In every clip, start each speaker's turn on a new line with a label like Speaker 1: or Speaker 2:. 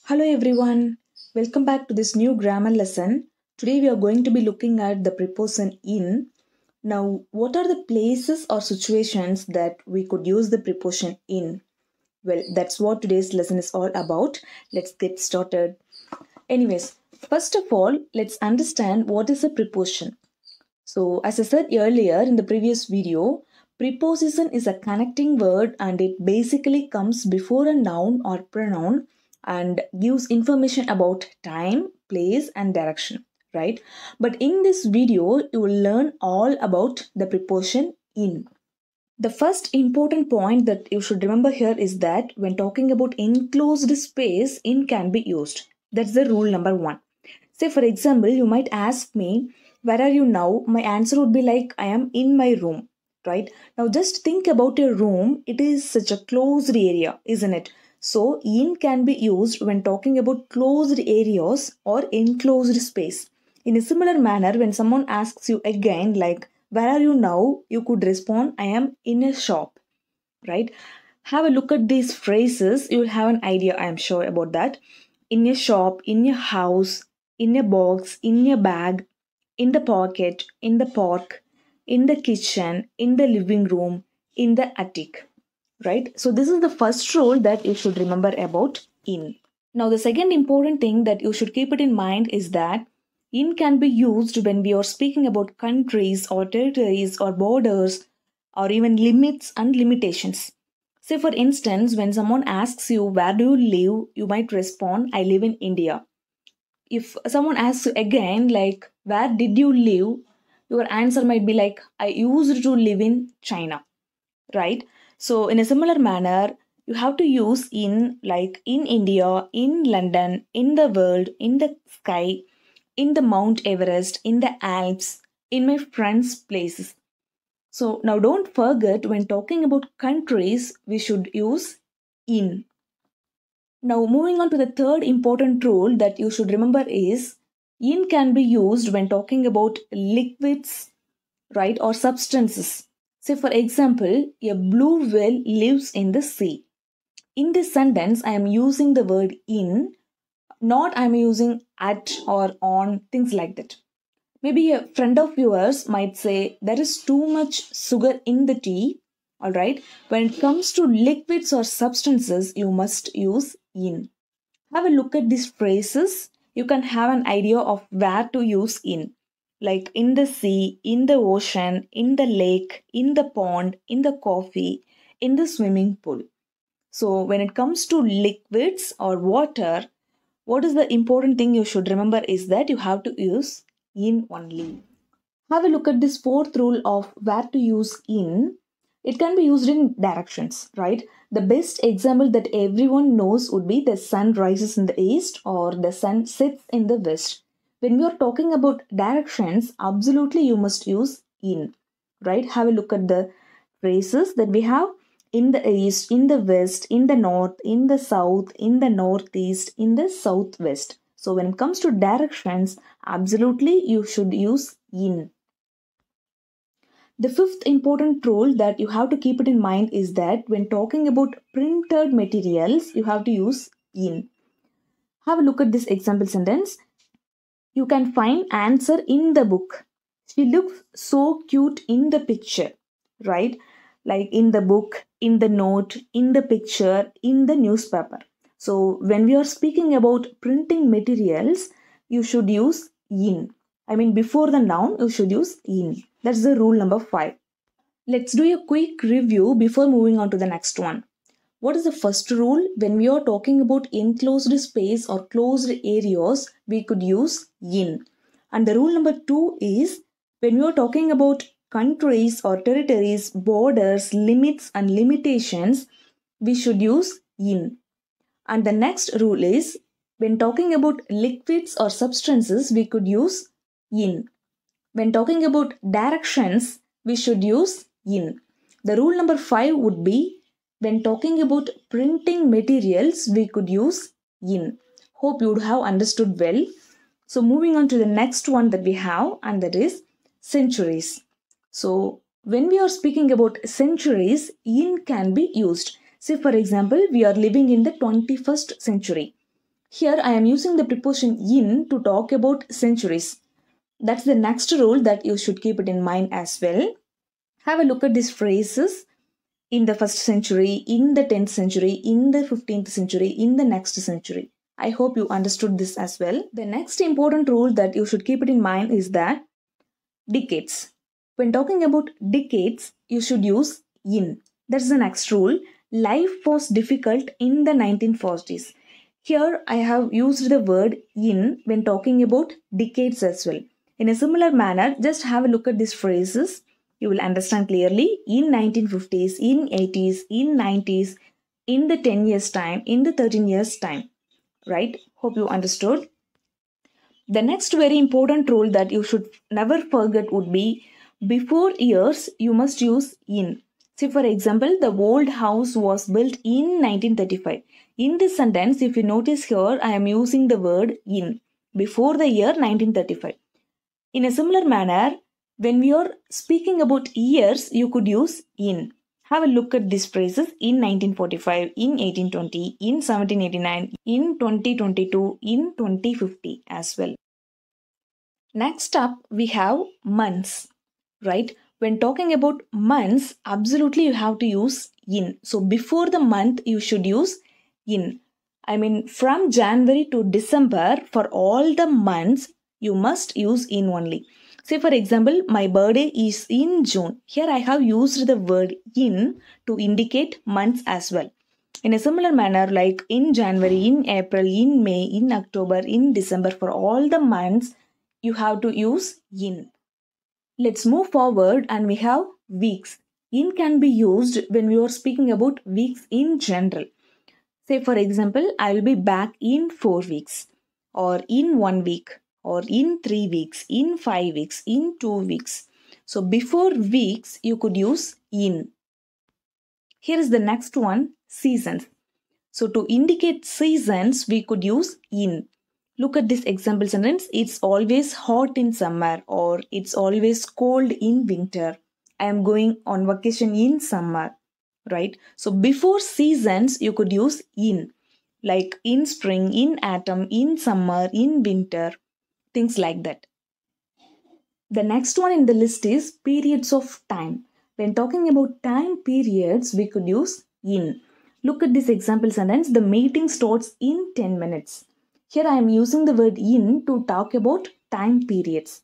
Speaker 1: Hello everyone, welcome back to this new grammar lesson. Today we are going to be looking at the preposition in. Now, what are the places or situations that we could use the preposition in? Well, that's what today's lesson is all about. Let's get started. Anyways, first of all, let's understand what is a preposition. So, as I said earlier in the previous video, preposition is a connecting word and it basically comes before a noun or pronoun and gives information about time, place, and direction, right? But in this video, you will learn all about the preposition in. The first important point that you should remember here is that when talking about enclosed space, in can be used. That's the rule number one. Say, for example, you might ask me, where are you now? My answer would be like, I am in my room, right? Now, just think about a room. It is such a closed area, isn't it? So, in can be used when talking about closed areas or enclosed space. In a similar manner, when someone asks you again, like, where are you now? You could respond, I am in a shop, right? Have a look at these phrases. You will have an idea, I am sure, about that. In a shop, in a house, in a box, in a bag, in the pocket, in the park, in the kitchen, in the living room, in the attic, right? So, this is the first rule that you should remember about in. Now, the second important thing that you should keep it in mind is that in can be used when we are speaking about countries or territories or borders or even limits and limitations. Say, for instance, when someone asks you, where do you live? You might respond, I live in India. If someone asks you again, like, where did you live? Your answer might be like, I used to live in China, right? So, in a similar manner, you have to use in like in India, in London, in the world, in the sky, in the Mount Everest, in the Alps, in my friends' places. So, now don't forget when talking about countries, we should use in. Now, moving on to the third important rule that you should remember is in can be used when talking about liquids, right, or substances. Say, for example, a blue whale lives in the sea. In this sentence, I am using the word in, not I am using at or on, things like that. Maybe a friend of yours might say, there is too much sugar in the tea. All right. When it comes to liquids or substances, you must use in. Have a look at these phrases. You can have an idea of where to use in. Like in the sea, in the ocean, in the lake, in the pond, in the coffee, in the swimming pool. So, when it comes to liquids or water, what is the important thing you should remember is that you have to use in only. Have a look at this fourth rule of where to use in. It can be used in directions, right? The best example that everyone knows would be the sun rises in the east or the sun sets in the west. When we are talking about directions, absolutely you must use in, right? Have a look at the phrases that we have in the east, in the west, in the north, in the south, in the northeast, in the southwest. So when it comes to directions, absolutely you should use in. The fifth important rule that you have to keep it in mind is that when talking about printed materials, you have to use in. Have a look at this example sentence. You can find answer in the book. She looks so cute in the picture, right? Like in the book, in the note, in the picture, in the newspaper. So when we are speaking about printing materials, you should use in. I mean, before the noun, you should use in. That's the rule number 5. Let's do a quick review before moving on to the next one. What is the first rule? When we are talking about enclosed space or closed areas, we could use in. And the rule number 2 is when we are talking about countries or territories, borders, limits, and limitations, we should use in. And the next rule is when talking about liquids or substances, we could use in. When talking about directions, we should use in. The rule number 5 would be when talking about printing materials, we could use in. Hope you would have understood well. So, moving on to the next one that we have, and that is centuries. So, when we are speaking about centuries, in can be used. Say, for example, we are living in the 21st century. Here I am using the preposition in to talk about centuries. That's the next rule that you should keep it in mind as well. Have a look at these phrases in the 1st century, in the 10th century, in the 15th century, in the next century. I hope you understood this as well. The next important rule that you should keep it in mind is that decades. When talking about decades, you should use in. That's the next rule. Life was difficult in the 1940s. Here I have used the word in when talking about decades as well. In a similar manner, just have a look at these phrases. You will understand clearly. In 1950s, in 80s, in 90s, in the 10 years time, in the 13 years time. Right? Hope you understood. The next very important rule that you should never forget would be before years you must use in. See, for example, the old house was built in 1935. In this sentence, if you notice here, I am using the word in before the year 1935. In a similar manner, when we are speaking about years, you could use in. Have a look at these phrases in 1945, in 1820, in 1789, in 2022, in 2050 as well. Next up, we have months, right? When talking about months, absolutely you have to use in. So before the month, you should use in. I mean, from January to December, for all the months, you must use in only. Say, for example, my birthday is in June. Here I have used the word in to indicate months as well. In a similar manner, like in January, in April, in May, in October, in December, for all the months, you have to use in. Let's move forward and we have weeks. In can be used when we are speaking about weeks in general. Say, for example, I will be back in 4 weeks, or in 1 week, or in 3 weeks, in 5 weeks, in 2 weeks. So, before weeks, you could use in. Here is the next one, seasons. So, to indicate seasons, we could use in. Look at this example sentence. It's always hot in summer, or it's always cold in winter. I am going on vacation in summer, right? So before seasons, you could use in, like in spring, in autumn, in summer, in winter, things like that. The next one in the list is periods of time. When talking about time periods, we could use in. Look at this example sentence. The meeting starts in 10 minutes. Here I am using the word in to talk about time periods.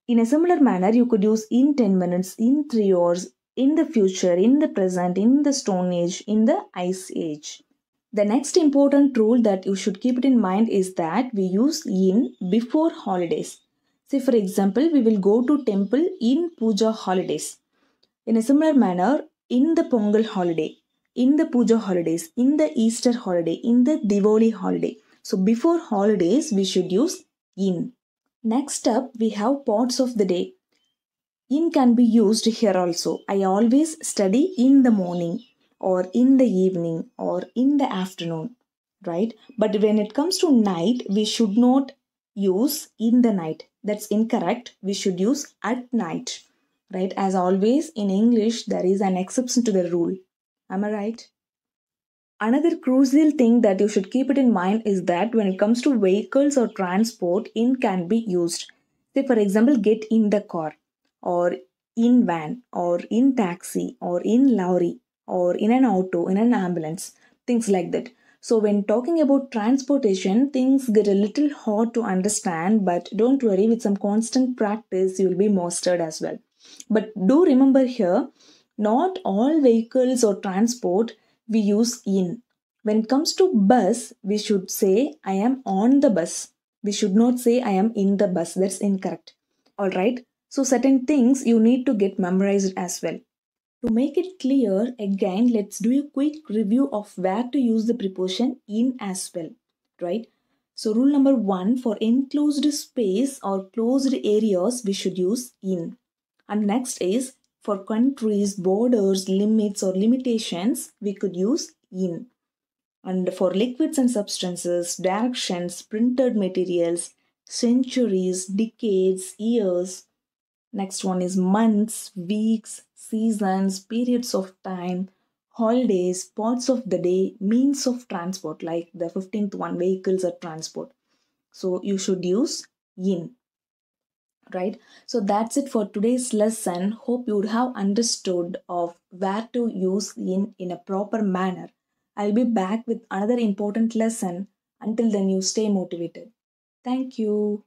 Speaker 1: In a similar manner, you could use in 10 minutes, in 3 hours, in the future, in the present, in the Stone Age, in the Ice Age. The next important rule that you should keep it in mind is that we use in before holidays. Say, for example, we will go to temple in Puja holidays. In a similar manner, in the Pongal holiday, in the Puja holidays, in the Easter holiday, in the Diwali holiday. So before holidays, we should use in. Next up, we have parts of the day. In can be used here also. I always study in the morning, or in the evening, or in the afternoon, right? But when it comes to night, we should not use in the night. That's incorrect. We should use at night, right? As always, in English, there is an exception to the rule. Am I right? Another crucial thing that you should keep it in mind is that when it comes to vehicles or transport, in can be used. Say, for example, get in the car, or in van, or in taxi, or in lorry, or in an auto, in an ambulance, things like that. So, when talking about transportation, things get a little hard to understand, but don't worry, with some constant practice, you will be mastered as well. But do remember here, not all vehicles or transport we use in. When it comes to bus, we should say I am on the bus. We should not say I am in the bus. That's incorrect. Alright. So certain things you need to get memorized as well. To make it clear, again, let's do a quick review of where to use the preposition in as well. Right? So rule number 1, for enclosed space or closed areas, we should use in. And next is, for countries, borders, limits or limitations, we could use in. And for liquids and substances, directions, printed materials, centuries, decades, years. Next one is months, weeks, seasons, periods of time, holidays, parts of the day, means of transport, like the 15th one, vehicles or transport. So you should use in, right? So that's it for today's lesson. Hope you would have understood of where to use in a proper manner. I'll be back with another important lesson. Until then, you stay motivated. Thank you.